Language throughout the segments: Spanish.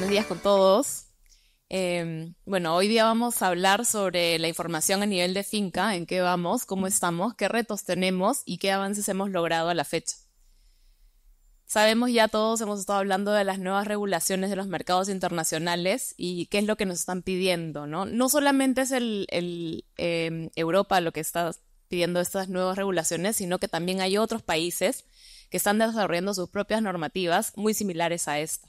buenos días con todos. Bueno, hoy día vamos a hablar sobre la información a nivel de finca, en qué vamos, cómo estamos, qué retos tenemos y qué avances hemos logrado a la fecha. Sabemos ya todos, hemos estado hablando de las nuevas regulaciones de los mercados internacionales y qué es lo que nos están pidiendo, ¿no? No solamente es Europa lo que está pidiendo estas nuevas regulaciones, sino que también hay otros países que están desarrollando sus propias normativas muy similares a esta.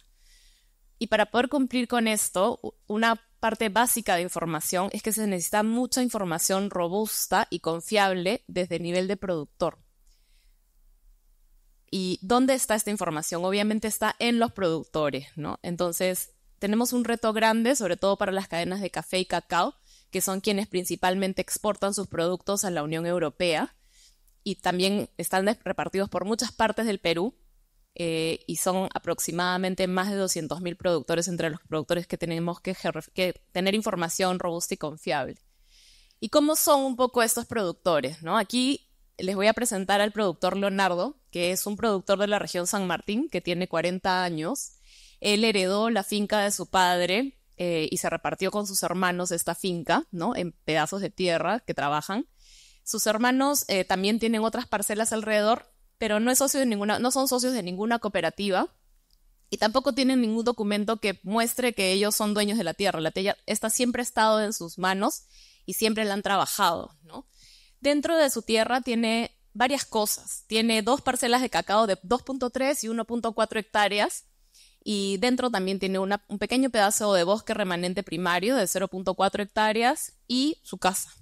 Y para poder cumplir con esto, una parte básica de información es que se necesita mucha información robusta y confiable desde el nivel de productor. ¿Y dónde está esta información? Obviamente está en los productores, ¿no? Entonces, tenemos un reto grande, sobre todo para las cadenas de café y cacao, que son quienes principalmente exportan sus productos a la Unión Europea y también están repartidos por muchas partes del Perú. Y son aproximadamente más de 200.000 productores entre los productores que tenemos que tener información robusta y confiable. ¿Y cómo son un poco estos productores, ¿no? Aquí les voy a presentar al productor Leonardo, que es un productor de la región San Martín, que tiene 40 años. Él heredó la finca de su padre y se repartió con sus hermanos esta finca, ¿no? En pedazos de tierra que trabajan. Sus hermanos también tienen otras parcelas alrededor, pero no son socios de ninguna cooperativa y tampoco tienen ningún documento que muestre que ellos son dueños de la tierra. Esta siempre ha estado en sus manos y siempre la han trabajado, ¿no? Dentro de su tierra tiene varias cosas. Tiene 2 parcelas de cacao de 2.3 y 1.4 hectáreas y dentro también tiene un pequeño pedazo de bosque remanente primario de 0.4 hectáreas y su casa.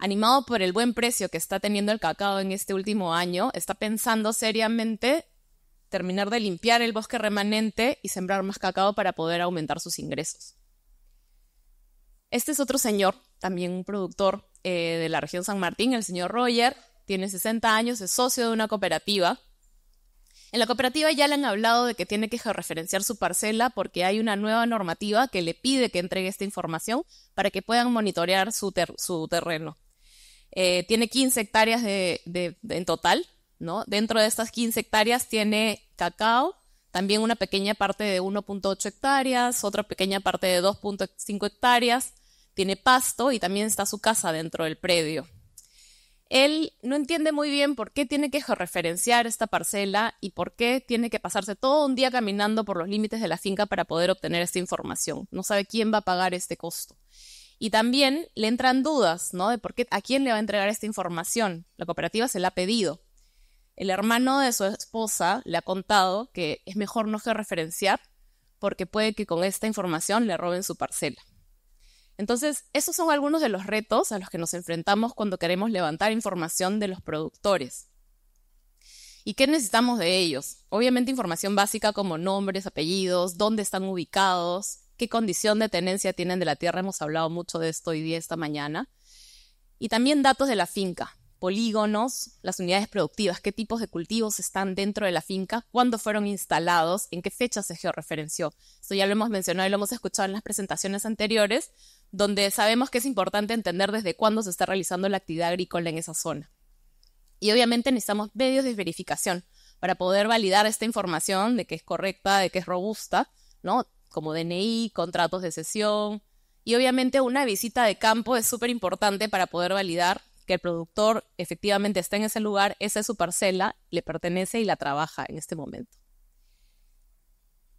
Animado por el buen precio que está teniendo el cacao en este último año, está pensando seriamente terminar de limpiar el bosque remanente y sembrar más cacao para poder aumentar sus ingresos. Este es otro señor, también un productor de la región San Martín, el señor Roger, tiene 60 años, es socio de una cooperativa. En la cooperativa ya le han hablado de que tiene que georreferenciar su parcela porque hay una nueva normativa que le pide que entregue esta información para que puedan monitorear su terreno. Tiene 15 hectáreas en total, ¿no? Dentro de estas 15 hectáreas tiene cacao, también una pequeña parte de 1.8 hectáreas, otra pequeña parte de 2.5 hectáreas, tiene pasto y también está su casa dentro del predio. Él no entiende muy bien por qué tiene que georreferenciar esta parcela y por qué tiene que pasarse todo un día caminando por los límites de la finca para poder obtener esta información. No sabe quién va a pagar este costo. Y también le entran dudas, ¿no? De a quién le va a entregar esta información. La cooperativa se la ha pedido. El hermano de su esposa le ha contado que es mejor no georreferenciar porque puede que con esta información le roben su parcela. Entonces, esos son algunos de los retos a los que nos enfrentamos cuando queremos levantar información de los productores. ¿Y qué necesitamos de ellos? Obviamente información básica como nombres, apellidos, dónde están ubicados, qué condición de tenencia tienen de la tierra, hemos hablado mucho de esto hoy día, esta mañana. Y también datos de la finca, polígonos, las unidades productivas, qué tipos de cultivos están dentro de la finca, cuándo fueron instalados, en qué fecha se georreferenció. Esto ya lo hemos mencionado y lo hemos escuchado en las presentaciones anteriores, donde sabemos que es importante entender desde cuándo se está realizando la actividad agrícola en esa zona. Y obviamente necesitamos medios de verificación para poder validar esta información de que es correcta, de que es robusta, ¿no? Como DNI, contratos de cesión, y obviamente una visita de campo es súper importante para poder validar que el productor efectivamente está en ese lugar, esa es su parcela, le pertenece y la trabaja en este momento.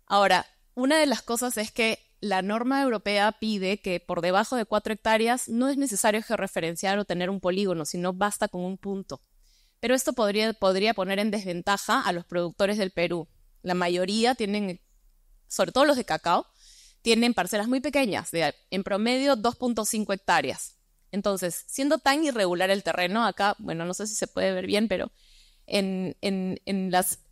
Ahora, una de las cosas es que la norma europea pide que por debajo de 4 hectáreas no es necesario georreferenciar o tener un polígono, sino basta con un punto. Pero esto podría poner en desventaja a los productores del Perú. La mayoría tienen, sobre todo los de cacao, tienen parcelas muy pequeñas, en promedio 2.5 hectáreas. Entonces, siendo tan irregular el terreno, acá, bueno, no sé si se puede ver bien, pero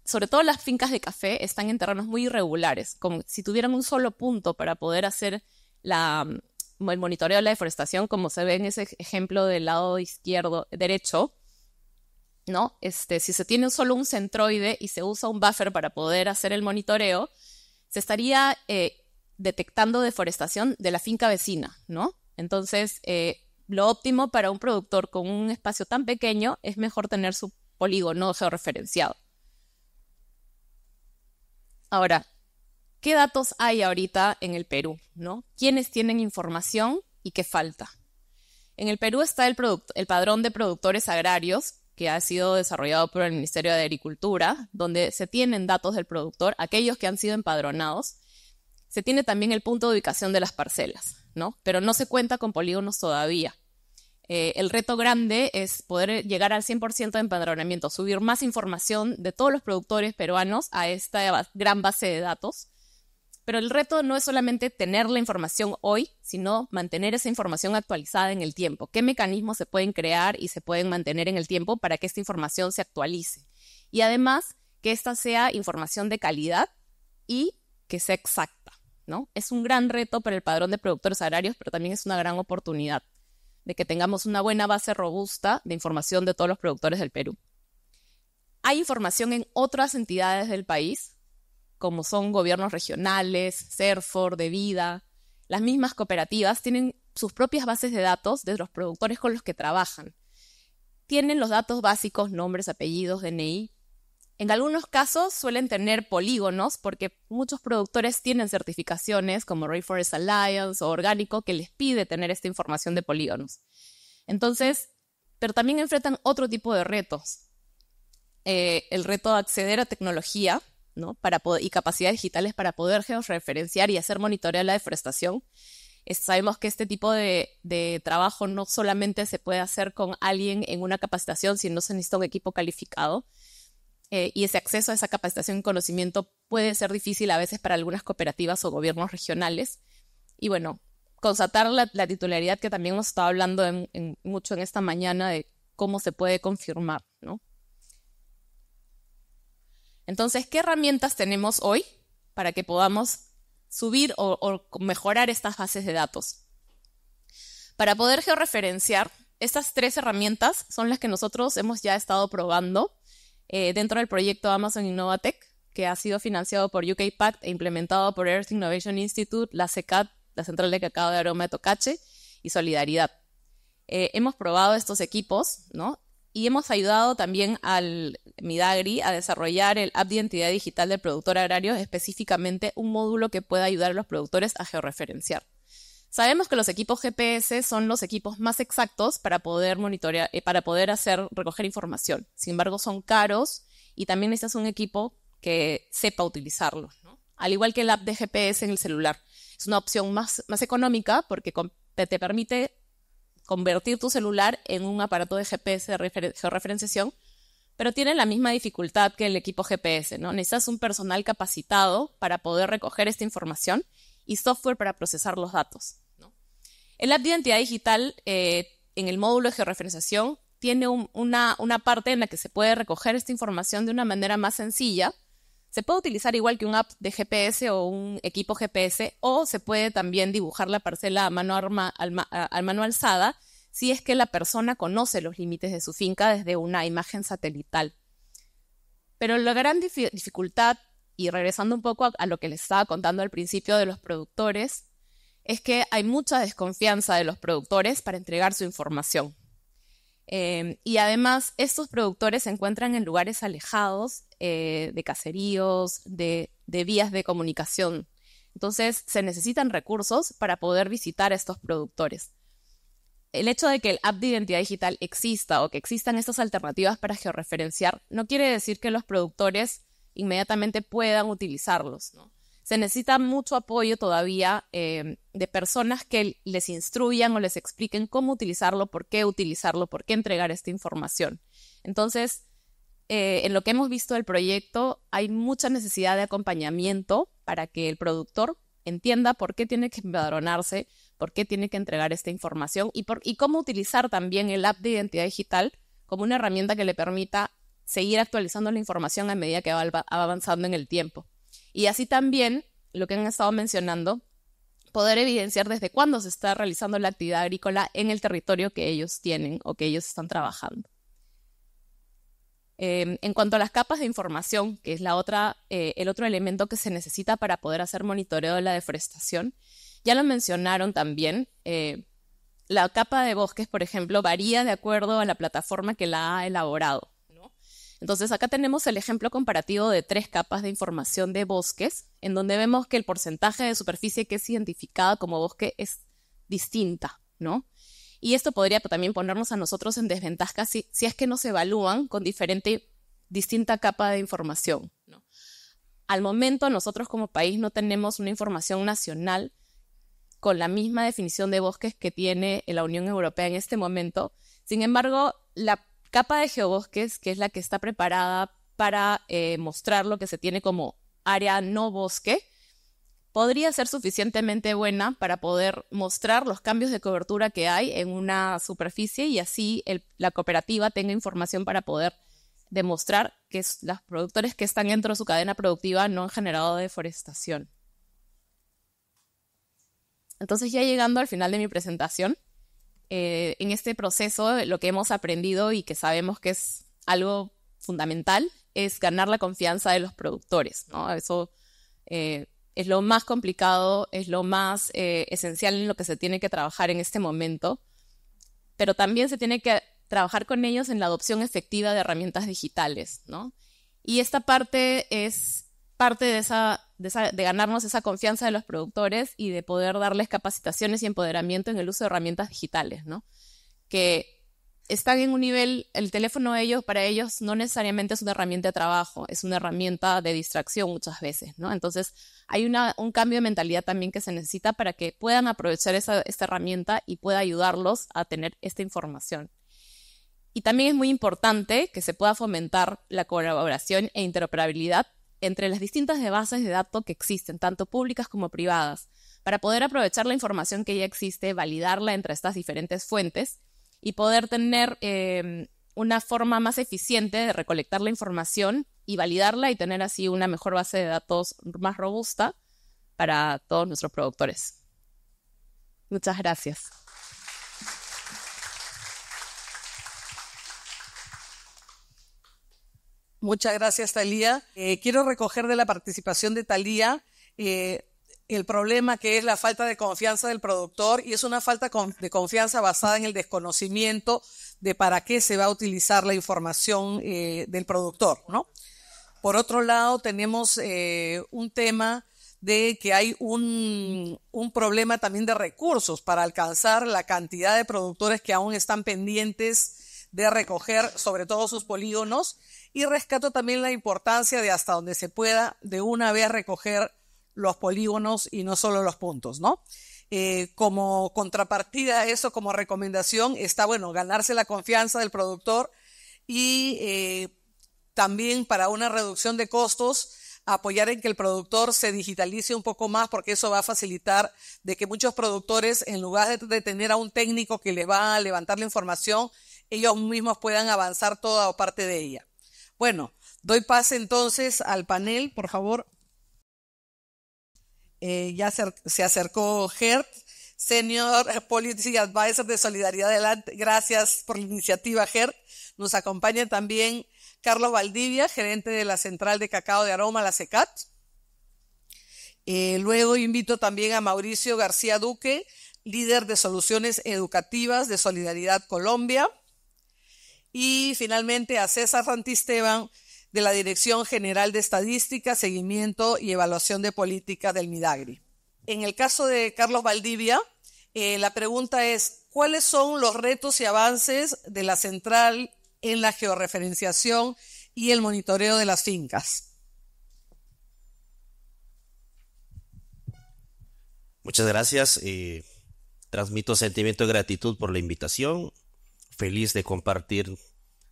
sobre todo las fincas de café están en terrenos muy irregulares, como si tuvieran un solo punto para poder hacer el monitoreo de la deforestación, como se ve en ese ejemplo del lado derecho, ¿no? Si se tiene solo un centroide y se usa un buffer para poder hacer el monitoreo, se estaría detectando deforestación de la finca vecina, ¿no? Entonces, lo óptimo para un productor con un espacio tan pequeño es mejor tener su polígono georreferenciado. Ahora, ¿qué datos hay ahorita en el Perú, ¿no? ¿Quiénes tienen información y qué falta? En el Perú está el padrón de productores agrarios, que ha sido desarrollado por el Ministerio de Agricultura, donde se tienen datos del productor, aquellos que han sido empadronados. Se tiene también el punto de ubicación de las parcelas, ¿no? Pero no se cuenta con polígonos todavía. El reto grande es poder llegar al 100% de empadronamiento, subir más información de todos los productores peruanos a esta gran base de datos. Pero el reto no es solamente tener la información hoy, sino mantener esa información actualizada en el tiempo. ¿Qué mecanismos se pueden crear y se pueden mantener en el tiempo para que esta información se actualice? Y además, que esta sea información de calidad y que sea exacta, ¿no? Es un gran reto para el padrón de productores agrarios, pero también es una gran oportunidad de que tengamos una buena base robusta de información de todos los productores del Perú. Hay información en otras entidades del país, como son gobiernos regionales, CERFOR, De Vida. Las mismas cooperativas tienen sus propias bases de datos de los productores con los que trabajan. Tienen los datos básicos, nombres, apellidos, DNI. En algunos casos suelen tener polígonos porque muchos productores tienen certificaciones como Rainforest Alliance o Orgánico que les pide tener esta información de polígonos. Entonces, pero también enfrentan otro tipo de retos. El reto de acceder a tecnología, ¿no? Y capacidades digitales para poder georreferenciar y hacer monitoreo de la deforestación. Sabemos que este tipo de trabajo no solamente se puede hacer con alguien en una capacitación, sino se necesita un equipo calificado. Y ese acceso a esa capacitación y conocimiento puede ser difícil a veces para algunas cooperativas o gobiernos regionales. Y bueno, constatar la titularidad que también hemos estado hablando mucho en esta mañana de cómo se puede confirmar, ¿no? Entonces, ¿qué herramientas tenemos hoy para que podamos subir o mejorar estas bases de datos? Para poder georreferenciar, estas 3 herramientas son las que nosotros hemos ya estado probando dentro del proyecto Amazon Innovatech, que ha sido financiado por UK Pact e implementado por Earth Innovation Institute, la CECAT, la Central de Cacao de Aroma de Tocache y Solidaridad. Hemos probado estos equipos, ¿no? Y hemos ayudado también al Midagri a desarrollar el App de Identidad Digital del Productor Agrario, específicamente un módulo que pueda ayudar a los productores a georreferenciar. Sabemos que los equipos GPS son los equipos más exactos para poder monitorear, para poder recoger información. Sin embargo, son caros y también necesitas un equipo que sepa utilizarlo, ¿no? Al igual que el app de GPS en el celular. Es una opción más económica porque te permite convertir tu celular en un aparato de GPS de georreferenciación, pero tiene la misma dificultad que el equipo GPS, ¿no? Necesitas un personal capacitado para poder recoger esta información y software para procesar los datos, ¿no? El app de identidad digital en el módulo de georreferenciación tiene una parte en la que se puede recoger esta información de una manera más sencilla. Se puede utilizar igual que un app de GPS o un equipo GPS, o se puede también dibujar la parcela a mano alzada si es que la persona conoce los límites de su finca desde una imagen satelital. Pero la gran dificultad, y regresando un poco a lo que les estaba contando al principio de los productores, es que hay mucha desconfianza de los productores para entregar su información. Y además, estos productores se encuentran en lugares alejados de caseríos, de vías de comunicación. Entonces, se necesitan recursos para poder visitar a estos productores. El hecho de que el app de identidad digital exista o que existan estas alternativas para georreferenciar no quiere decir que los productores inmediatamente puedan utilizarlos, ¿no? Se necesita mucho apoyo todavía de personas que les instruyan o les expliquen cómo utilizarlo, por qué entregar esta información. Entonces, en lo que hemos visto del proyecto, hay mucha necesidad de acompañamiento para que el productor entienda por qué tiene que empadronarse, por qué tiene que entregar esta información y cómo utilizar también el app de identidad digital como una herramienta que le permita seguir actualizando la información a medida que va avanzando en el tiempo. Y así también, lo que han estado mencionando, poder evidenciar desde cuándo se está realizando la actividad agrícola en el territorio que ellos tienen o que ellos están trabajando. En cuanto a las capas de información, que es el otro elemento que se necesita para poder hacer monitoreo de la deforestación, ya lo mencionaron también. La capa de bosques, por ejemplo, varía de acuerdo a la plataforma que la ha elaborado, ¿no? Entonces acá tenemos el ejemplo comparativo de 3 capas de información de bosques, en donde vemos que el porcentaje de superficie que es identificada como bosque es distinta, ¿no? Y esto podría también ponernos a nosotros en desventaja si es que nos evalúan con distinta capa de información, ¿no? Al momento nosotros como país no tenemos una información nacional con la misma definición de bosques que tiene la Unión Europea en este momento. Sin embargo, la capa de geobosques, que es la que está preparada para mostrar lo que se tiene como área no bosque, podría ser suficientemente buena para poder mostrar los cambios de cobertura que hay en una superficie y así la cooperativa tenga información para poder demostrar que los productores que están dentro de su cadena productiva no han generado deforestación. Entonces, ya llegando al final de mi presentación, en este proceso lo que hemos aprendido y que sabemos que es algo fundamental es ganar la confianza de los productores, ¿no? Eso es lo más complicado, es lo más esencial en lo que se tiene que trabajar en este momento, pero también se tiene que trabajar con ellos en la adopción efectiva de herramientas digitales, ¿no? Y esta parte es parte de ganarnos esa confianza de los productores y de poder darles capacitaciones y empoderamiento en el uso de herramientas digitales, ¿no? Que están en un nivel, el teléfono para ellos no necesariamente es una herramienta de trabajo, es una herramienta de distracción muchas veces, ¿no? Entonces hay un cambio de mentalidad también que se necesita para que puedan aprovechar esta herramienta y pueda ayudarlos a tener esta información. Y también es muy importante que se pueda fomentar la colaboración e interoperabilidad entre las distintas bases de datos que existen, tanto públicas como privadas, para poder aprovechar la información que ya existe, validarla entre estas diferentes fuentes y poder tener una forma más eficiente de recolectar la información y validarla y tener así una mejor base de datos más robusta para todos nuestros productores. Muchas gracias. Muchas gracias, Thalía. Quiero recoger de la participación de Thalía el problema que es la falta de confianza del productor, y es una falta de confianza basada en el desconocimiento de para qué se va a utilizar la información del productor, ¿no? Por otro lado, tenemos un tema de que hay un problema también de recursos para alcanzar la cantidad de productores que aún están pendientes de recoger, sobre todo sus polígonos, y rescato también la importancia de hasta donde se pueda de una vez recoger los polígonos y no solo los puntos, ¿no? Como contrapartida a eso, como recomendación, está, bueno, ganarse la confianza del productor y también para una reducción de costos, apoyar en que el productor se digitalice un poco más, porque eso va a facilitar de que muchos productores, en lugar de tener a un técnico que les va a levantar la información, ellos mismos puedan avanzar toda o parte de ella. Bueno, doy pase entonces al panel, por favor. Ya se acercó Gert, Senior Policy Advisor de Solidaridad Adelante. Gracias por la iniciativa, Gert. Nos acompaña también Carlos Valdivia, gerente de la Central de Cacao de Aroma, la CECAT. Luego invito también a Mauricio García Duque, líder de Soluciones Educativas de Solidaridad Colombia. Y finalmente a César Santisteban, de la Dirección General de Estadística, Seguimiento y Evaluación de Política del Midagri. En el caso de Carlos Valdivia, la pregunta es, ¿cuáles son los retos y avances de la central en la georreferenciación y el monitoreo de las fincas? Muchas gracias. Transmito sentimiento de gratitud por la invitación. Feliz de compartir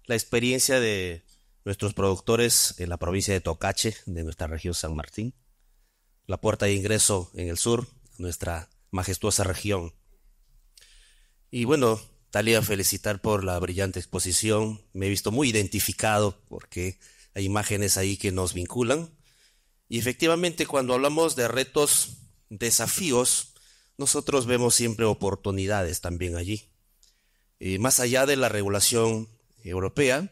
la experiencia de nuestros productores en la provincia de Tocache, de nuestra región San Martín, la puerta de ingreso en el sur, nuestra majestuosa región. Y bueno, Thalía, felicitar por la brillante exposición. Me he visto muy identificado porque hay imágenes ahí que nos vinculan. Y efectivamente, cuando hablamos de retos, desafíos, nosotros vemos siempre oportunidades también allí. Más allá de la regulación europea,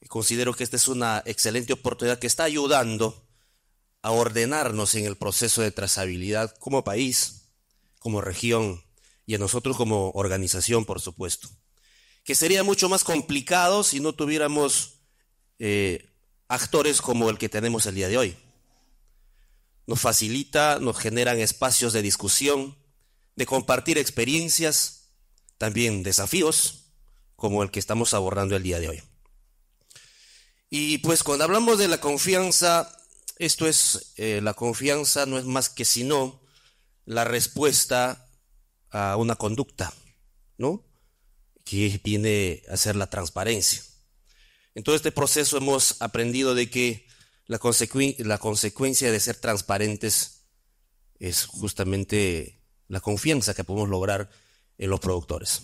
considero que esta es una excelente oportunidad que está ayudando a ordenarnos en el proceso de trazabilidad como país, como región y a nosotros como organización, por supuesto. Que sería mucho más complicado si no tuviéramos actores como el que tenemos el día de hoy. Nos facilita, nos generan espacios de discusión, de compartir experiencias, también desafíos, como el que estamos abordando el día de hoy. Y pues cuando hablamos de la confianza, la confianza no es más que sino la respuesta a una conducta, ¿no? Que viene a ser la transparencia. En todo este proceso hemos aprendido de que la consecuencia de ser transparentes es justamente la confianza que podemos lograr en los productores.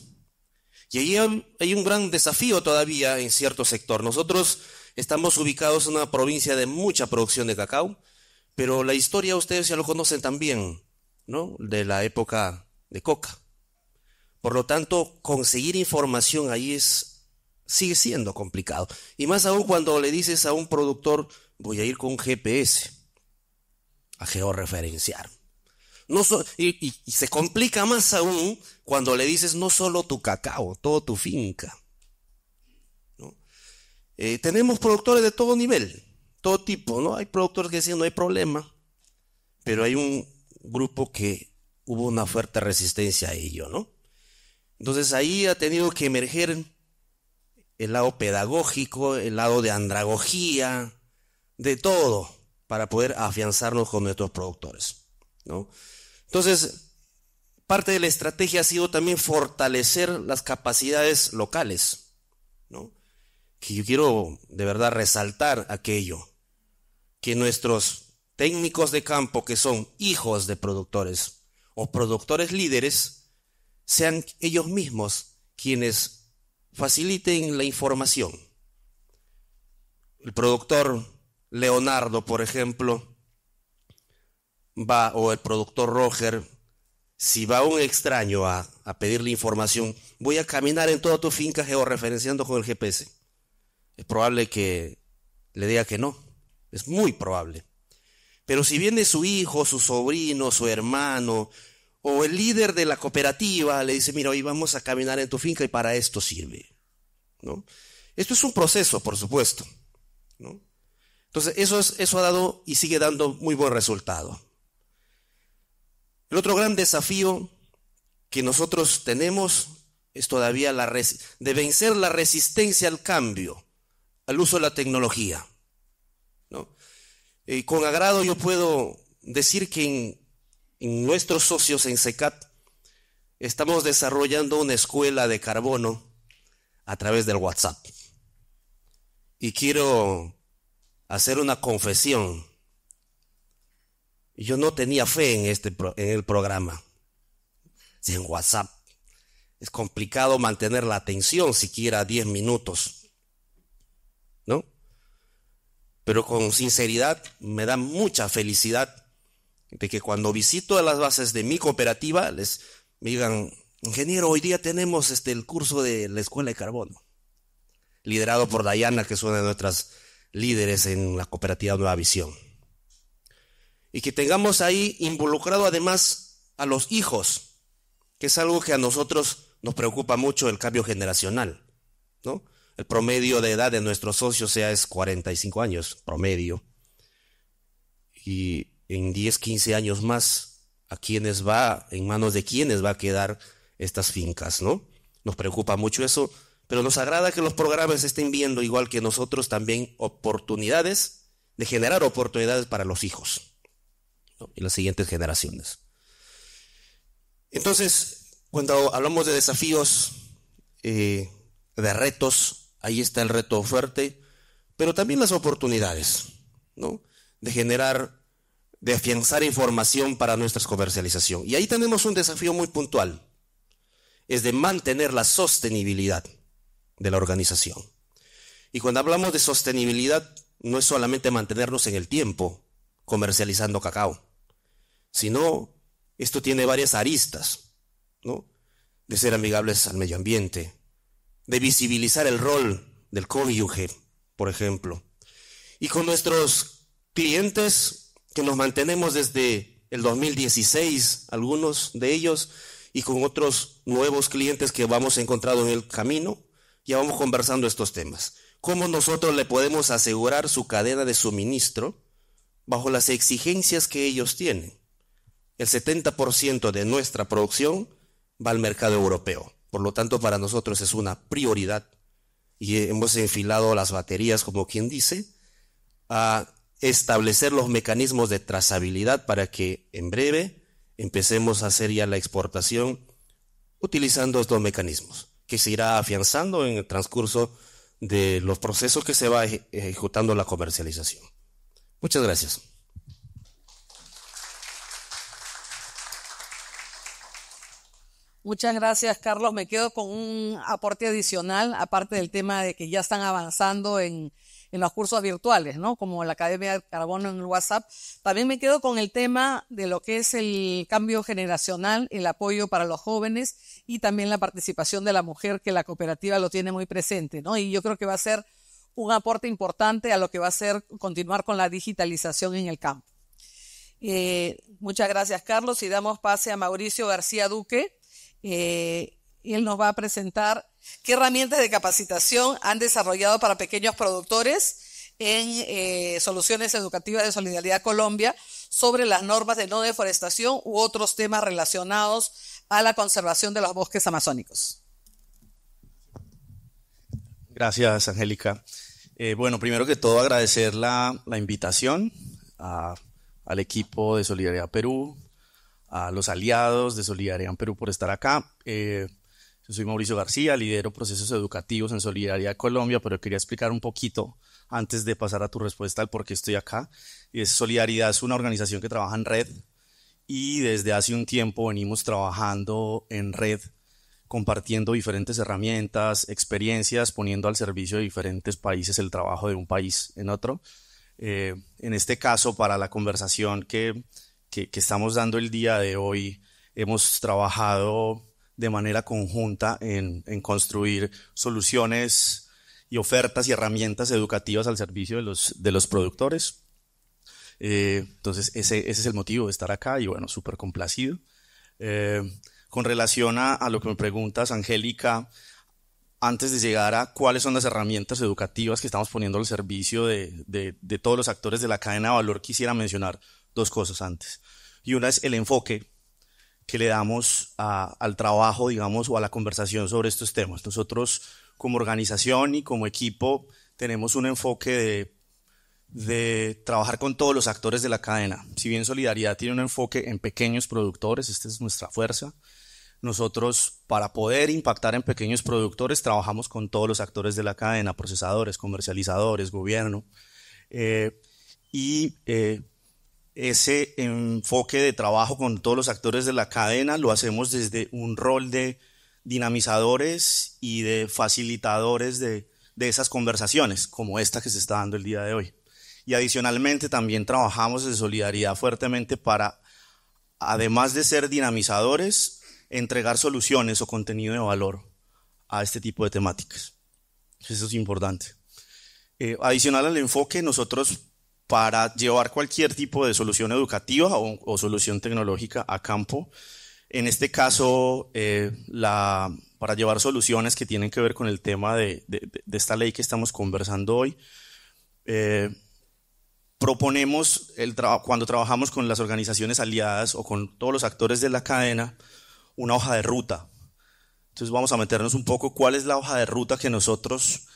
Y ahí hay un gran desafío todavía en cierto sector. Nosotros estamos ubicados en una provincia de mucha producción de cacao, pero la historia ustedes ya lo conocen también, ¿no? De la época de coca. Por lo tanto, conseguir información ahí sigue siendo complicado. Y más aún cuando le dices a un productor, voy a ir con un GPS a georreferenciar. Y se complica más aún cuando le dices no solo tu cacao, todo tu finca, ¿no? Tenemos productores de todo nivel, todo tipo, ¿no? Hay productores que dicen no hay problema, pero hay un grupo que hubo una fuerte resistencia a ello, ¿no? Entonces ahí ha tenido que emerger el lado pedagógico, el lado de andragogía, de todo, para poder afianzarnos con nuestros productores, ¿no? Entonces, parte de la estrategia ha sido también fortalecer las capacidades locales, ¿no? Que yo quiero de verdad resaltar aquello, que nuestros técnicos de campo, que son hijos de productores o productores líderes, sean ellos mismos quienes faciliten la información. El productor Leonardo, por ejemplo, o el productor Roger, si va un extraño a pedirle información, voy a caminar en toda tu finca georreferenciando con el GPS. Es probable que le diga que no, es muy probable. Pero si viene su hijo, su sobrino, su hermano, o el líder de la cooperativa, le dice, mira, hoy vamos a caminar en tu finca y para esto sirve, ¿no? Esto es un proceso, por supuesto, ¿no? Entonces, eso ha dado y sigue dando muy buen resultado. El otro gran desafío que nosotros tenemos es todavía de vencer la resistencia al cambio, al uso de la tecnología, ¿no? Con agrado yo puedo decir que en nuestros socios en SECAT estamos desarrollando una escuela de carbono a través del WhatsApp. Y quiero hacer una confesión. Yo no tenía fe en el programa. En WhatsApp es complicado mantener la atención siquiera 10 minutos, ¿no? Pero con sinceridad me da mucha felicidad de que cuando visito a las bases de mi cooperativa me digan, ingeniero, hoy día tenemos el curso de la escuela de carbono, liderado por Dayana, que es una de nuestras líderes en la cooperativa Nueva Visión. Y que tengamos ahí involucrado además a los hijos, que es algo que a nosotros nos preocupa mucho, el cambio generacional, ¿no? El promedio de edad de nuestros socios es 45 años, promedio. Y en 10, 15 años más, en manos de quiénes va a quedar estas fincas, ¿no? Nos preocupa mucho eso, pero nos agrada que los programas estén viendo, igual que nosotros, también oportunidades, de generar oportunidades para los hijos, ¿no? Y las siguientes generaciones. Entonces, cuando hablamos de desafíos, de retos, ahí está el reto fuerte, pero también las oportunidades, ¿no? De afianzar información para nuestra comercialización. Y ahí tenemos un desafío muy puntual, es de mantener la sostenibilidad de la organización. Y cuando hablamos de sostenibilidad, no es solamente mantenernos en el tiempo comercializando cacao, sino esto tiene varias aristas, ¿no? De ser amigables al medio ambiente, de visibilizar el rol del cónyuge, por ejemplo. Y con nuestros clientes, que nos mantenemos desde el 2016, algunos de ellos, y con otros nuevos clientes que vamos encontrando en el camino, ya vamos conversando estos temas. cómo nosotros le podemos asegurar su cadena de suministro bajo las exigencias que ellos tienen. El 70% de nuestra producción va al mercado europeo. Por lo tanto, para nosotros es una prioridad y hemos enfilado las baterías, como quien dice, a establecer los mecanismos de trazabilidad para que en breve empecemos a hacer ya la exportación utilizando estos mecanismos, que se irá afianzando en el transcurso de los procesos que se va ejecutando la comercialización. Muchas gracias. Muchas gracias, Carlos. Me quedo con un aporte adicional, aparte del tema de que ya están avanzando en los cursos virtuales, ¿no? Como la Academia de Carbono en el WhatsApp. También me quedo con el tema de lo que es el cambio generacional, el apoyo para los jóvenes y también la participación de la mujer, que la cooperativa lo tiene muy presente, ¿no? Y yo creo que va a ser un aporte importante a lo que va a ser continuar con la digitalización en el campo. Muchas gracias, Carlos. Y damos pase a Mauricio García Duque. Él nos va a presentar qué herramientas de capacitación han desarrollado para pequeños productores en Soluciones Educativas de Solidaridad Colombia sobre las normas de no deforestación u otros temas relacionados a la conservación de los bosques amazónicos. Gracias, Angélica. Bueno, primero que todo agradecer la invitación al equipo de Solidaridad Perú, a los aliados de Solidaridad en Perú por estar acá. Yo soy Mauricio García, lidero procesos educativos en Solidaridad Colombia, pero quería explicar un poquito antes de pasar a tu respuesta al por qué estoy acá. Solidaridad es una organización que trabaja en red y desde hace un tiempo venimos trabajando en red, compartiendo diferentes herramientas, experiencias, poniendo al servicio de diferentes países el trabajo de un país en otro. En este caso, para la conversación que estamos dando el día de hoy, hemos trabajado de manera conjunta en construir soluciones y ofertas y herramientas educativas al servicio de los productores. Entonces ese es el motivo de estar acá y bueno, súper complacido. Con relación a lo que me preguntas, Angélica, antes de llegar a cuáles son las herramientas educativas que estamos poniendo al servicio de todos los actores de la cadena de valor, quisiera mencionar dos cosas antes. Y una es el enfoque que le damos al trabajo, digamos, o a la conversación sobre estos temas. Nosotros, como organización y como equipo, tenemos un enfoque de trabajar con todos los actores de la cadena. Si bien Solidaridad tiene un enfoque en pequeños productores, esta es nuestra fuerza, nosotros, para poder impactar en pequeños productores, trabajamos con todos los actores de la cadena, procesadores, comercializadores, gobierno, ese enfoque de trabajo con todos los actores de la cadena lo hacemos desde un rol de dinamizadores y de facilitadores de esas conversaciones, como esta que se está dando el día de hoy. Y adicionalmente también trabajamos en Solidaridad fuertemente para, además de ser dinamizadores, entregar soluciones o contenido de valor a este tipo de temáticas. Eso es importante. Adicional al enfoque, nosotros, para llevar cualquier tipo de solución educativa o solución tecnológica a campo, en este caso, para llevar soluciones que tienen que ver con el tema de esta ley que estamos conversando hoy, proponemos, cuando trabajamos con las organizaciones aliadas o con todos los actores de la cadena, una hoja de ruta. Entonces vamos a meternos un poco cuál es la hoja de ruta que nosotros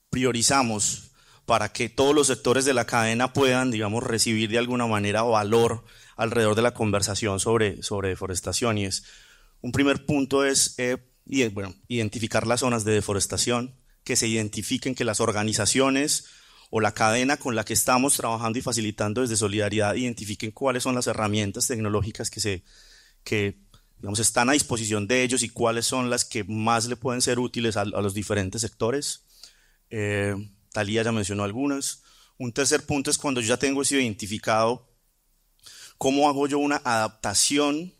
priorizamos para que todos los sectores de la cadena puedan, digamos, recibir de alguna manera valor alrededor de la conversación sobre deforestación. Y un primer punto es identificar las zonas de deforestación, que se identifiquen, que las organizaciones o la cadena con la que estamos trabajando y facilitando desde Solidaridad identifiquen cuáles son las herramientas tecnológicas que digamos, están a disposición de ellos y cuáles son las que más le pueden ser útiles a los diferentes sectores. Talía ya mencionó algunas. Un tercer punto es cuando yo ya tengo eso identificado, ¿cómo hago yo una adaptación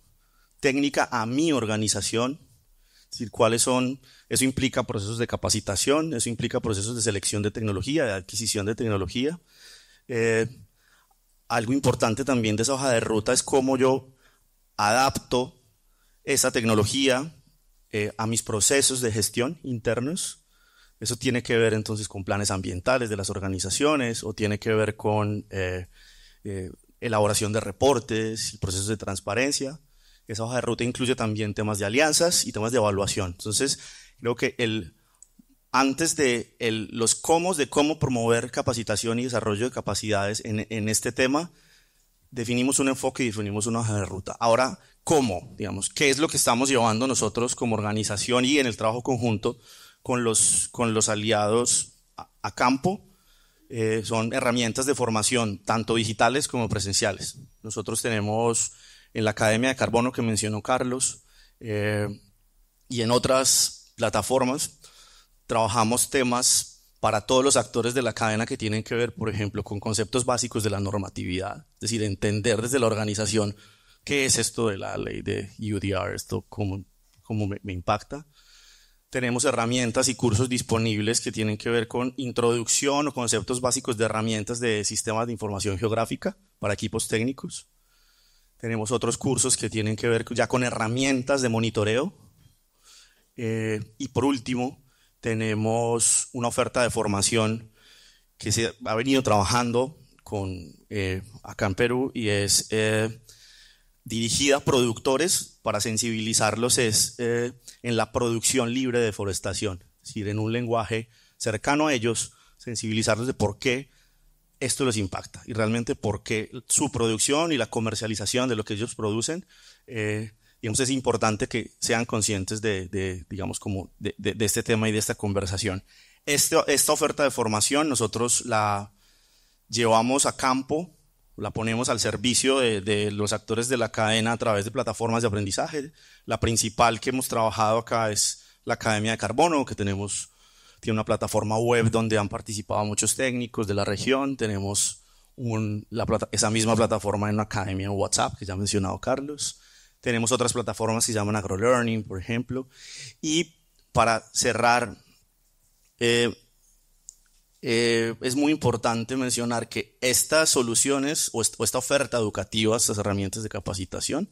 técnica a mi organización? Es decir, cuáles son, eso implica procesos de capacitación, eso implica procesos de selección de tecnología, de adquisición de tecnología. Algo importante también de esa hoja de ruta es cómo yo adapto esa tecnología a mis procesos de gestión internos. Eso tiene que ver entonces con planes ambientales de las organizaciones o tiene que ver con elaboración de reportes y procesos de transparencia. Esa hoja de ruta incluye también temas de alianzas y temas de evaluación. Entonces, creo que antes de los cómo de cómo promover capacitación y desarrollo de capacidades en este tema, definimos un enfoque y definimos una hoja de ruta. Ahora, ¿cómo? Digamos, ¿qué es lo que estamos llevando nosotros como organización y en el trabajo conjunto con los aliados a campo? Son herramientas de formación, tanto digitales como presenciales. Nosotros tenemos en la Academia de Carbono que mencionó Carlos y en otras plataformas, trabajamos temas para todos los actores de la cadena que tienen que ver, por ejemplo, con conceptos básicos de la normatividad, es decir, entender desde la organización qué es esto de la ley de UDR, esto cómo me impacta. Tenemos herramientas y cursos disponibles que tienen que ver con introducción o conceptos básicos de herramientas de sistemas de información geográfica para equipos técnicos. Tenemos otros cursos que tienen que ver ya con herramientas de monitoreo. Y por último, tenemos una oferta de formación que se ha venido trabajando acá en Perú y es dirigida a productores para sensibilizarlos en la producción libre de deforestación, es decir, en un lenguaje cercano a ellos, sensibilizarlos de por qué esto les impacta y realmente por qué su producción y la comercialización de lo que ellos producen, digamos, es importante que sean conscientes de este tema y de esta conversación. Esta oferta de formación nosotros la llevamos a campo, la ponemos al servicio de los actores de la cadena a través de plataformas de aprendizaje. La principal que hemos trabajado acá es la Academia de Carbono, que tiene una plataforma web donde han participado muchos técnicos de la región. Tenemos esa misma plataforma en una academia en WhatsApp, que ya ha mencionado Carlos. Tenemos otras plataformas que se llaman AgroLearning, por ejemplo. Y para cerrar, es muy importante mencionar que estas soluciones o esta oferta educativa, estas herramientas de capacitación,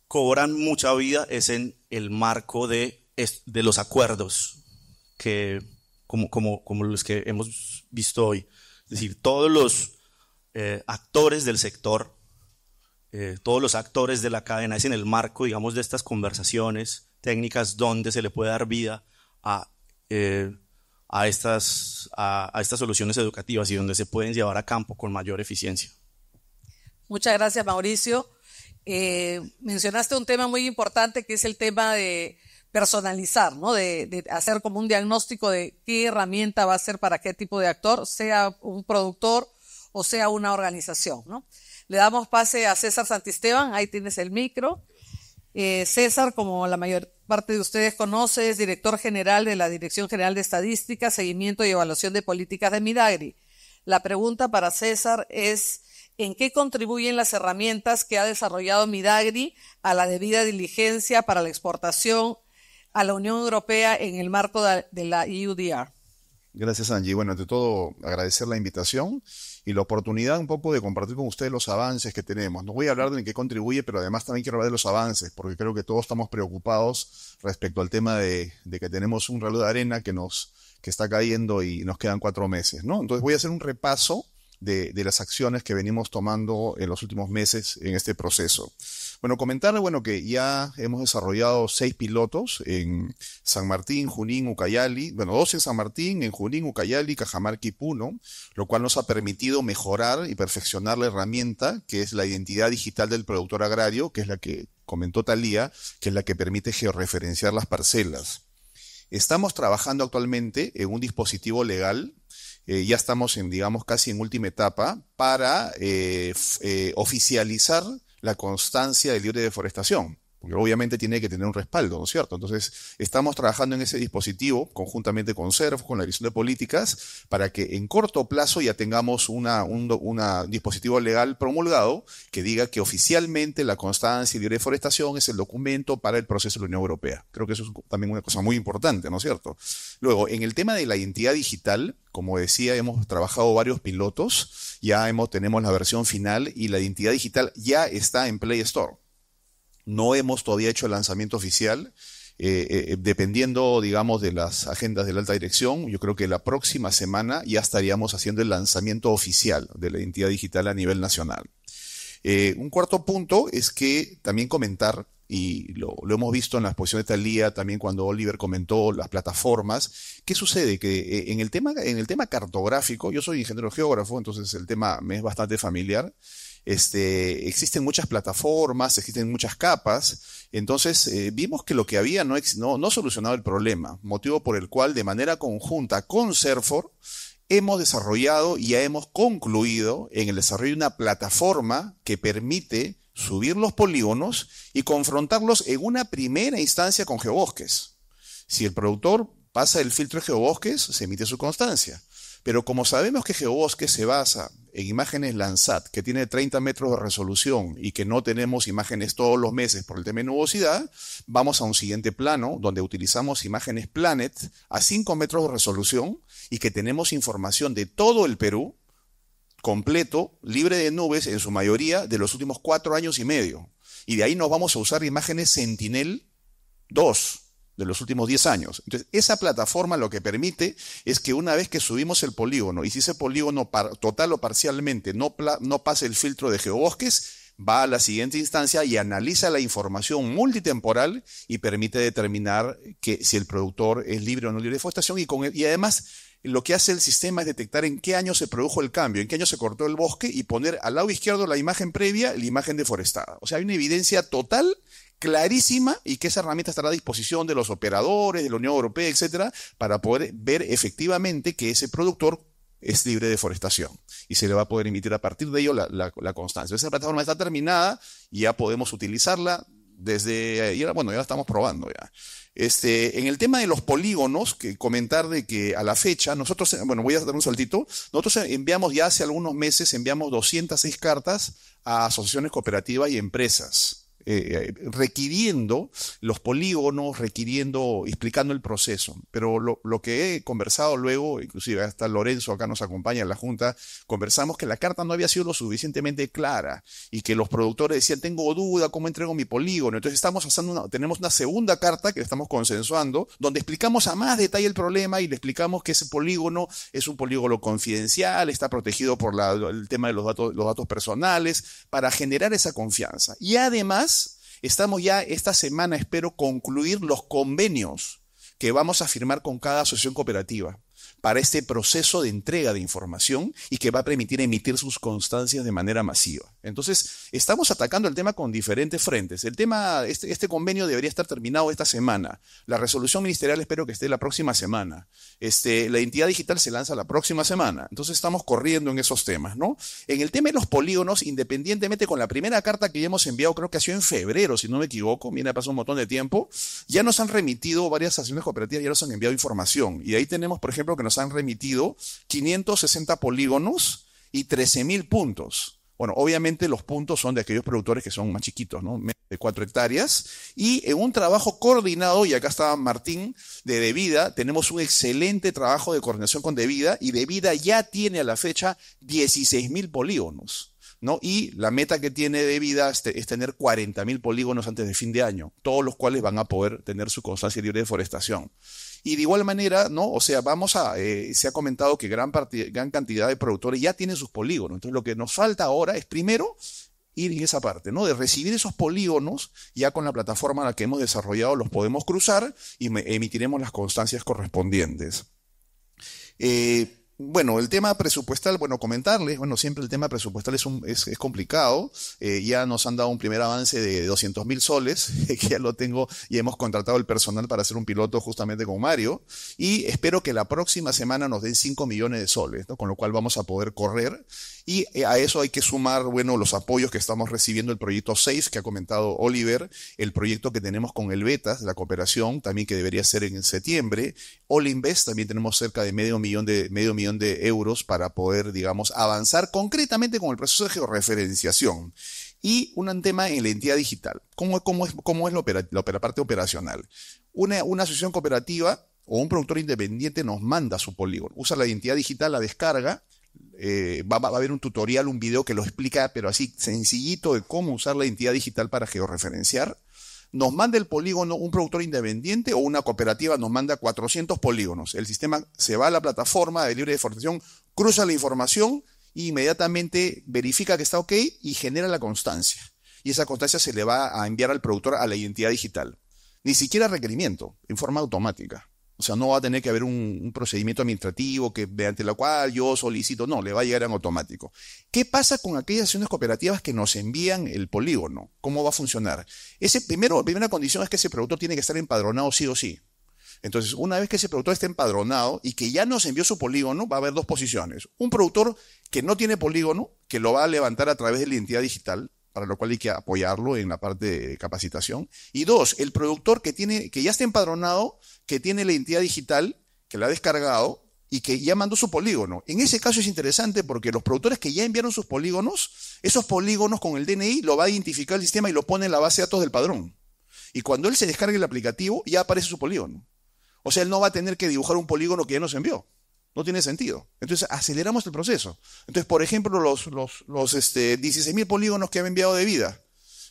cobran mucha vida es en el marco de los acuerdos como los que hemos visto hoy. Es decir, todos los actores del sector, todos los actores de la cadena, es en el marco, digamos, de estas conversaciones técnicas donde se le puede dar vida a estas soluciones educativas y donde se pueden llevar a campo con mayor eficiencia. Muchas gracias, Mauricio. Mencionaste un tema muy importante que es el tema de personalizar, ¿no? De hacer como un diagnóstico de qué herramienta va a ser para qué tipo de actor, sea un productor o sea una organización, ¿no? Le damos pase a César Santisteban, ahí tienes el micro. César, como la mayor parte de ustedes conoce, es director general de la Dirección General de Estadística, Seguimiento y Evaluación de Políticas de Midagri. La pregunta para César es: ¿en qué contribuyen las herramientas que ha desarrollado Midagri a la debida diligencia para la exportación a la Unión Europea en el marco de la EUDR? Gracias, Angie. Bueno, ante todo, agradecer la invitación y la oportunidad un poco de compartir con ustedes los avances que tenemos. No voy a hablar de en qué contribuye, pero además también quiero hablar de los avances, porque creo que todos estamos preocupados respecto al tema de que tenemos un reloj de arena que está cayendo y nos quedan 4 meses, ¿no? Entonces voy a hacer un repaso de las acciones que venimos tomando en los últimos meses en este proceso. Bueno, comentarle, que ya hemos desarrollado 6 pilotos en San Martín, Junín, Ucayali, 2 en San Martín, en Junín, Ucayali, Cajamarca y Puno, lo cual nos ha permitido mejorar y perfeccionar la herramienta que es la identidad digital del productor agrario, que es la que comentó Talía, que es la que permite georreferenciar las parcelas. Estamos trabajando actualmente en un dispositivo legal. Ya estamos casi en última etapa para oficializar la constancia del libre de deforestación, porque obviamente tiene que tener un respaldo, ¿no es cierto? Entonces, estamos trabajando en ese dispositivo conjuntamente con CERF, con la Dirección de Políticas, para que en corto plazo ya tengamos un dispositivo legal promulgado que diga que oficialmente la constancia y libre deforestación es el documento para el proceso de la Unión Europea. Creo que eso es también una cosa muy importante, ¿no es cierto? Luego, en el tema de la identidad digital, como decía, hemos trabajado varios pilotos, ya tenemos la versión final y la identidad digital ya está en Play Store. No hemos todavía hecho el lanzamiento oficial. Dependiendo, digamos, de las agendas de la alta dirección, yo creo que la próxima semana ya estaríamos haciendo el lanzamiento oficial de la identidad digital a nivel nacional. Un cuarto punto es que también comentar, y lo hemos visto en la exposición de Thalía, también cuando Oliver comentó las plataformas. ¿Qué sucede? Que en el tema cartográfico, yo soy ingeniero geógrafo, entonces el tema me es bastante familiar. Existen muchas plataformas, existen muchas capas, entonces vimos que lo que había no solucionaba el problema, motivo por el cual de manera conjunta con Serfor hemos desarrollado y ya hemos concluido en el desarrollo de una plataforma que permite subir los polígonos y confrontarlos en una primera instancia con GeoBosques. Si el productor pasa el filtro de GeoBosques, se emite su constancia. Pero como sabemos que GeoBosques se basa en imágenes Landsat, que tiene 30 metros de resolución y que no tenemos imágenes todos los meses por el tema de nubosidad, vamos a un siguiente plano donde utilizamos imágenes Planet a 5 metros de resolución y que tenemos información de todo el Perú, completo, libre de nubes, en su mayoría de los últimos 4 años y medio. Y de ahí nos vamos a usar imágenes Sentinel-2 de los últimos 10 años. Entonces, esa plataforma lo que permite es que una vez que subimos el polígono, y si ese polígono total o parcialmente no pasa el filtro de GeoBosques, va a la siguiente instancia y analiza la información multitemporal y permite determinar que si el productor es libre o no libre de deforestación, y además lo que hace el sistema es detectar en qué año se produjo el cambio, en qué año se cortó el bosque, y poner al lado izquierdo la imagen previa, la imagen deforestada. O sea, hay una evidencia total, clarísima, y que esa herramienta estará a disposición de los operadores, de la Unión Europea, etcétera, para poder ver efectivamente que ese productor es libre de deforestación. Y se le va a poder emitir a partir de ello la constancia. Esa plataforma está terminada y ya podemos utilizarla desde, ya la estamos probando ya. En el tema de los polígonos, que comentar de que a la fecha, nosotros, voy a dar un saltito, nosotros enviamos ya hace algunos meses, 206 cartas a asociaciones cooperativas y empresas, requiriendo los polígonos, explicando el proceso. Pero lo que he conversado luego, inclusive hasta Lorenzo acá nos acompaña en la Junta, conversamos que la carta no había sido lo suficientemente clara y que los productores decían, tengo duda, ¿cómo entrego mi polígono? Entonces tenemos una segunda carta que estamos consensuando, donde explicamos a más detalle el problema y le explicamos que ese polígono es un polígono confidencial, está protegido por el tema de los datos personales, para generar esa confianza. Y además, estamos ya esta semana, espero concluir los convenios que vamos a firmar con cada asociación cooperativa para este proceso de entrega de información y que va a permitir emitir sus constancias de manera masiva. Entonces, estamos atacando el tema con diferentes frentes. El tema, este convenio debería estar terminado esta semana. La resolución ministerial espero que esté la próxima semana. La identidad digital se lanza la próxima semana. Entonces, estamos corriendo en esos temas, ¿no? En el tema de los polígonos, independientemente con la primera carta que ya hemos enviado, creo que ha sido en febrero, si no me equivoco, mira, pasó un montón de tiempo, ya nos han remitido varias asociaciones cooperativas, ya nos han enviado información. Y ahí tenemos, por ejemplo, que nos han remitido 560 polígonos y 13.000 puntos. Bueno, obviamente los puntos son de aquellos productores que son más chiquitos, ¿no? Menos de 4 hectáreas. Y en un trabajo coordinado, y acá está Martín de Devida, tenemos un excelente trabajo de coordinación con Devida, y Devida ya tiene a la fecha 16.000 polígonos, ¿no? Y la meta que tiene Devida es tener 40.000 polígonos antes de fin de año, todos los cuales van a poder tener su constancia libre de deforestación. Y de igual manera, ¿no? O sea, se ha comentado que gran cantidad de productores ya tienen sus polígonos. Entonces, lo que nos falta ahora es primero ir en esa parte, ¿no? De recibir esos polígonos, ya con la plataforma en la que hemos desarrollado los podemos cruzar y emitiremos las constancias correspondientes. El tema presupuestal, comentarles, siempre el tema presupuestal es complicado. Ya nos han dado un primer avance de 200.000 soles, que ya lo tengo, y hemos contratado el personal para hacer un piloto justamente con Mario, y espero que la próxima semana nos den 5 millones de soles, ¿no? Con lo cual vamos a poder correr, y a eso hay que sumar, los apoyos que estamos recibiendo, el proyecto SAFE, que ha comentado Oliver, el proyecto que tenemos con el Betas, la cooperación, también que debería ser en septiembre, All Invest, también tenemos cerca de medio millón de euros para poder, avanzar concretamente con el proceso de georreferenciación. Y un tema en la entidad digital. ¿Cómo es la parte operacional? Una asociación cooperativa o un productor independiente nos manda su polígono, usa la identidad digital, la descarga, va a haber un tutorial, un video que lo explica, pero así sencillito, de cómo usar la identidad digital para georreferenciar, nos manda el polígono un productor independiente o una cooperativa nos manda 400 polígonos. El sistema se va a la plataforma de libre deforestación, cruza la información e inmediatamente verifica que está ok y genera la constancia. Y esa constancia se le va a enviar al productor a la identidad digital. Ni siquiera requerimiento, en forma automática. O sea, no va a tener que haber un procedimiento administrativo que mediante la cual yo solicito, no, le va a llegar en automático. ¿Qué pasa con aquellas acciones cooperativas que nos envían el polígono? ¿Cómo va a funcionar? La primera condición es que ese productor tiene que estar empadronado sí o sí. Entonces, una vez que ese productor esté empadronado y que ya nos envió su polígono, va a haber dos posiciones. Un productor que no tiene polígono, que lo va a levantar a través de la identidad digital, para lo cual hay que apoyarlo en la parte de capacitación. Y dos, el productor que ya está empadronado, que tiene la identidad digital, que la ha descargado y que ya mandó su polígono. En ese caso es interesante porque los productores que ya enviaron sus polígonos, esos polígonos con el DNI lo va a identificar el sistema y lo pone en la base de datos del padrón. Y cuando él se descargue el aplicativo, ya aparece su polígono. O sea, él no va a tener que dibujar un polígono que ya nos envió. No tiene sentido. Entonces, aceleramos el proceso. Entonces, por ejemplo, los 16.000 polígonos que han enviado de vida,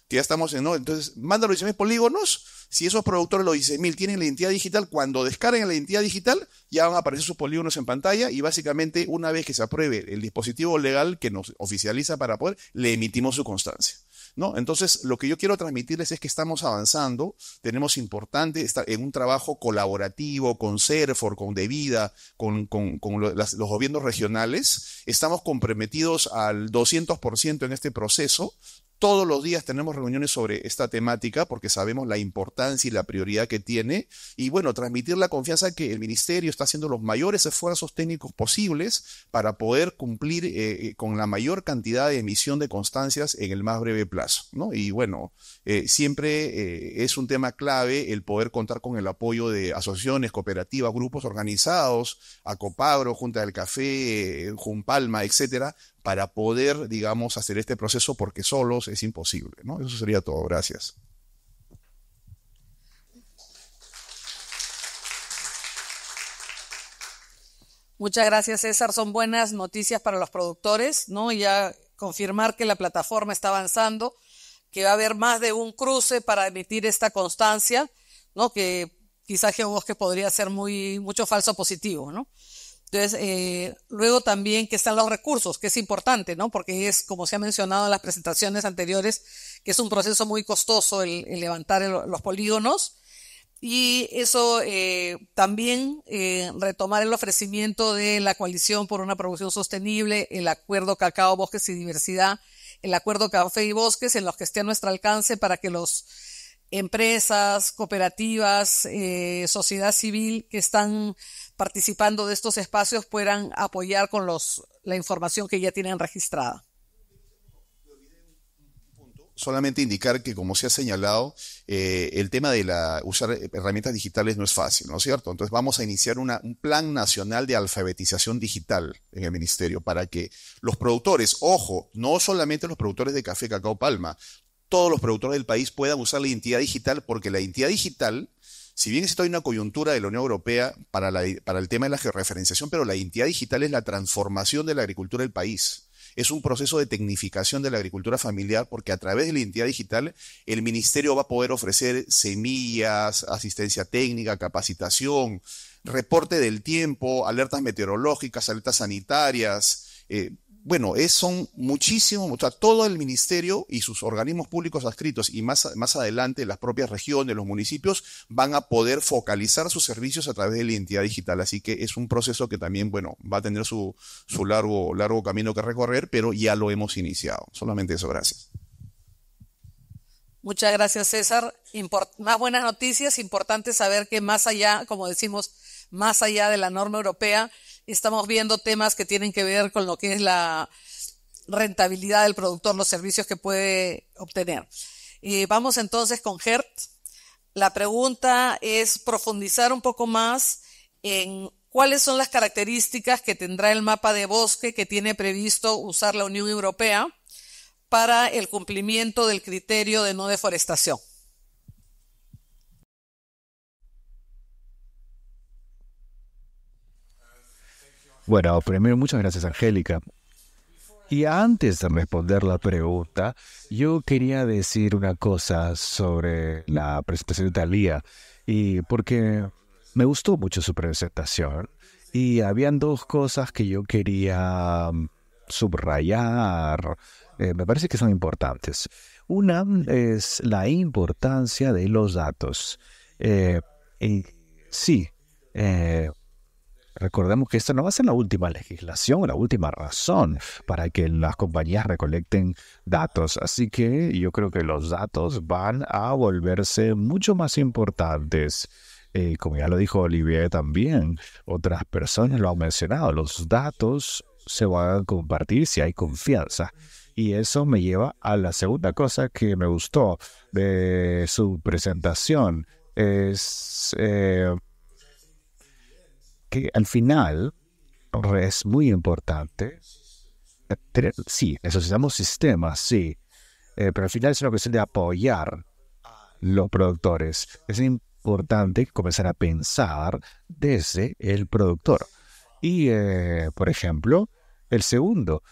que ya estamos en, ¿no? Entonces, manda los 16.000 polígonos. Si esos productores, los 16.000, tienen la identidad digital, cuando descarguen la identidad digital, ya van a aparecer sus polígonos en pantalla y básicamente, una vez que se apruebe el dispositivo legal que nos oficializa para poder, le emitimos su constancia, ¿no? Entonces, lo que yo quiero transmitirles es que estamos avanzando, tenemos importante estar en un trabajo colaborativo con CERFOR, con DeVida, con los gobiernos regionales. Estamos comprometidos al 200% en este proceso. Todos los días tenemos reuniones sobre esta temática porque sabemos la importancia y la prioridad que tiene. Y bueno, transmitir la confianza que el Ministerio está haciendo los mayores esfuerzos técnicos posibles para poder cumplir con la mayor cantidad de emisión de constancias en el más breve plazo, ¿no? Y bueno, siempre es un tema clave el poder contar con el apoyo de asociaciones, cooperativas, grupos organizados, Acopagro, Junta del Café, Jumpalma, etcétera, para poder, digamos, hacer este proceso porque solos es imposible, ¿no? Eso sería todo. Gracias. Muchas gracias, César. Son buenas noticias para los productores, ¿no? Ya confirmar que la plataforma está avanzando, que va a haber más de un cruce para emitir esta constancia, ¿no? Que quizás GeoBosque podría ser mucho falso positivo, ¿no? Entonces, luego también que están los recursos, que es importante, ¿no? Porque es, como se ha mencionado en las presentaciones anteriores, que es un proceso muy costoso el levantar los polígonos. Y eso también retomar el ofrecimiento de la Coalición por una Producción Sostenible, el Acuerdo Cacao, Bosques y Diversidad, el Acuerdo Café y Bosques, en los que esté a nuestro alcance para que los empresas, cooperativas, sociedad civil que están participando de estos espacios puedan apoyar con la información que ya tienen registrada. Solamente indicar que, como se ha señalado, el tema de usar herramientas digitales no es fácil, ¿no es cierto? Entonces vamos a iniciar un plan nacional de alfabetización digital en el Ministerio para que los productores, ojo, no solamente los productores de café, cacao, palma, todos los productores del país puedan usar la identidad digital, porque la identidad digital, si bien hay una coyuntura de la Unión Europea para el tema de la georreferenciación, pero la identidad digital es la transformación de la agricultura del país. Es un proceso de tecnificación de la agricultura familiar porque a través de la identidad digital el Ministerio va a poder ofrecer semillas, asistencia técnica, capacitación, reporte del tiempo, alertas meteorológicas, alertas sanitarias. Bueno, son muchísimos, o sea, todo el ministerio y sus organismos públicos adscritos y más adelante las propias regiones, los municipios van a poder focalizar sus servicios a través de la identidad digital. Así que es un proceso que también, bueno, va a tener su largo camino que recorrer, pero ya lo hemos iniciado. Solamente eso, gracias. Muchas gracias, César. Más buenas noticias, importante saber que más allá, como decimos, más allá de la norma europea, estamos viendo temas que tienen que ver con lo que es la rentabilidad del productor, los servicios que puede obtener. Vamos entonces con Gert. La pregunta es profundizar un poco más en cuáles son las características que tendrá el mapa de bosque que tiene previsto usar la Unión Europea para el cumplimiento del criterio de no deforestación. Bueno, primero muchas gracias, Angélica. Y antes de responder la pregunta, yo quería decir una cosa sobre la presentación de Thalía, y porque me gustó mucho su presentación, y habían dos cosas que yo quería subrayar, me parece que son importantes. Una es la importancia de los datos. Eh, y sí, eh, recordemos que esta no va a ser la última legislación, la última razón para que las compañías recolecten datos. Así que yo creo que los datos van a volverse mucho más importantes. Como ya lo dijo Olivier también, otras personas lo han mencionado, los datos se van a compartir si hay confianza. Y eso me lleva a la segunda cosa que me gustó de su presentación. Es que al final es muy importante sí, necesitamos sistemas, sí, pero al final es una cuestión de apoyar los productores. Es importante comenzar a pensar desde el productor. Y, por ejemplo, el segundo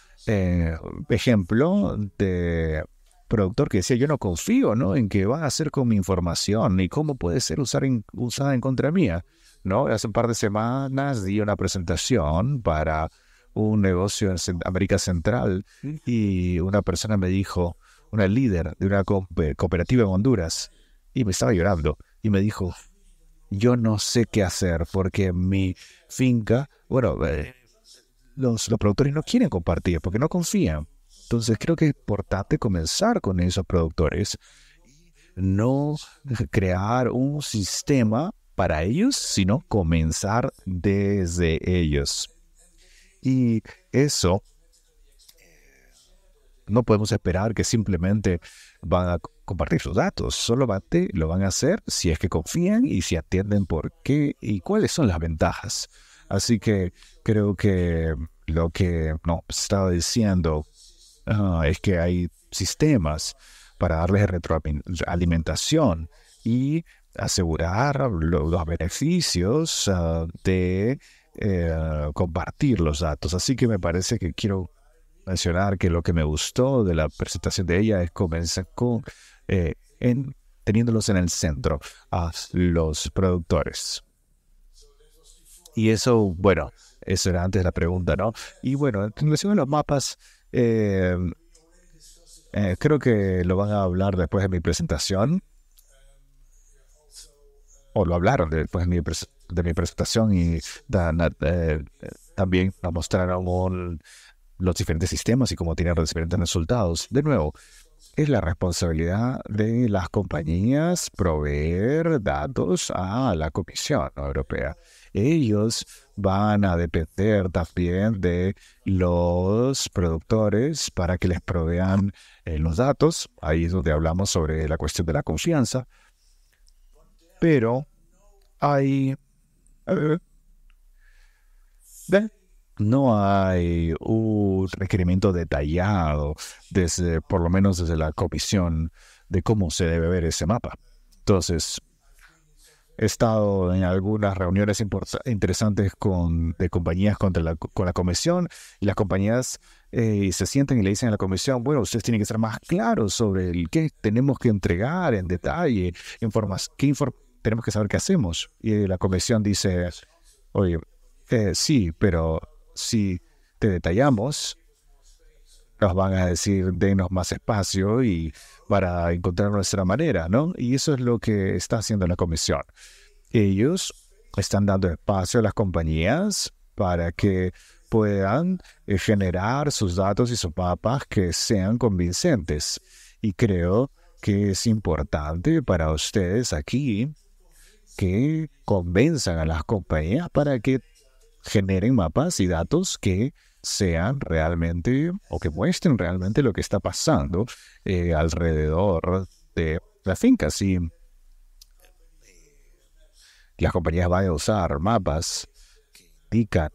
ejemplo de productor que decía, yo no confío, ¿no?, en qué van a hacer con mi información y cómo puede ser usada en contra mía, ¿no? Hace un par de semanas di una presentación para un negocio en América Central y una persona me dijo, una líder de una cooperativa en Honduras, y me estaba llorando, y me dijo, yo no sé qué hacer porque mi finca, bueno, los productores no quieren compartir porque no confían. Entonces creo que es importante comenzar con esos productores, no crear un sistema para ellos, sino comenzar desde ellos. Y eso no podemos esperar que simplemente van a compartir sus datos, solamente lo van a hacer si es que confían y si atienden por qué y cuáles son las ventajas. Así que creo que lo que estaba diciendo es que hay sistemas para darles retroalimentación y asegurar los beneficios de compartir los datos. Así que me parece que quiero mencionar que lo que me gustó de la presentación de ella es comenzar con teniéndolos en el centro a los productores. Y eso, bueno, eso era antes de la pregunta, ¿no? Y bueno, en relación a los mapas, creo que lo van a hablar después de mi presentación, o lo hablaron después de mi presentación, y también nos mostraron los diferentes sistemas y cómo tienen los diferentes resultados. De nuevo, es la responsabilidad de las compañías proveer datos a la Comisión Europea. Ellos van a depender también de los productores para que les provean los datos. Ahí es donde hablamos sobre la cuestión de la confianza. Pero hay... no hay un requerimiento detallado, por lo menos desde la comisión, de cómo se debe ver ese mapa. Entonces, he estado en algunas reuniones interesantes de compañías con la comisión, y las compañías se sientan y le dicen a la comisión, bueno, ustedes tienen que ser más claros sobre el qué tenemos que entregar en detalle, tenemos que saber qué hacemos. Y la comisión dice, oye, sí, pero si te detallamos, nos van a decir, denos más espacio y para encontrar nuestra manera, ¿no? Y eso es lo que está haciendo la comisión. Ellos están dando espacio a las compañías para que puedan generar sus datos y sus mapas que sean convincentes. Y creo que es importante para ustedes aquí que convenzan a las compañías para que generen mapas y datos que sean realmente o que muestren realmente lo que está pasando alrededor de las fincas. Y las compañías van a usar mapas que indican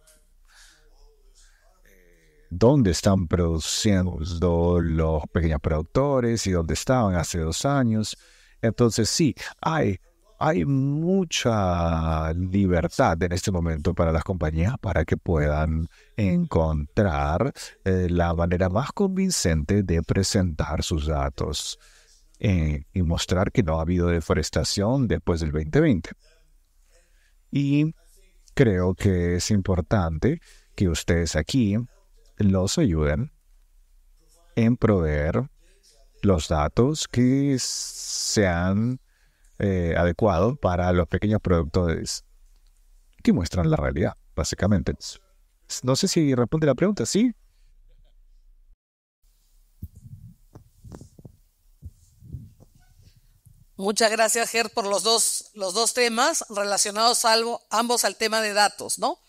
dónde están produciendo los pequeños productores y dónde estaban hace 2 años. Entonces sí, hay hay mucha libertad en este momento para las compañías para que puedan encontrar la manera más convincente de presentar sus datos y mostrar que no ha habido deforestación después del 2020. Y creo que es importante que ustedes aquí los ayuden en proveer los datos que sean adecuados para los pequeños productores que muestran la realidad, básicamente. No sé si responde la pregunta, ¿sí? Muchas gracias, Ger, por los dos temas relacionados ambos al tema de datos, ¿no?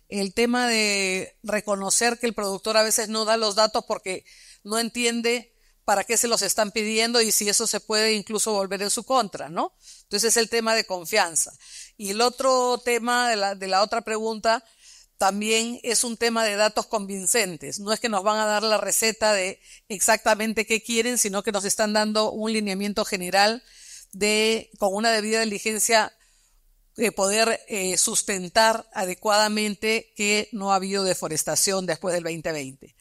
El tema de reconocer que el productor a veces no da los datos porque no entiende para qué se los están pidiendo y si eso se puede incluso volver en su contra, ¿no? Entonces es el tema de confianza. Y el otro tema de la otra pregunta también es un tema de datos convincentes. No es que nos van a dar la receta de exactamente qué quieren, sino que nos están dando un lineamiento general con una debida diligencia, poder sustentar adecuadamente que no ha habido deforestación después del 2020.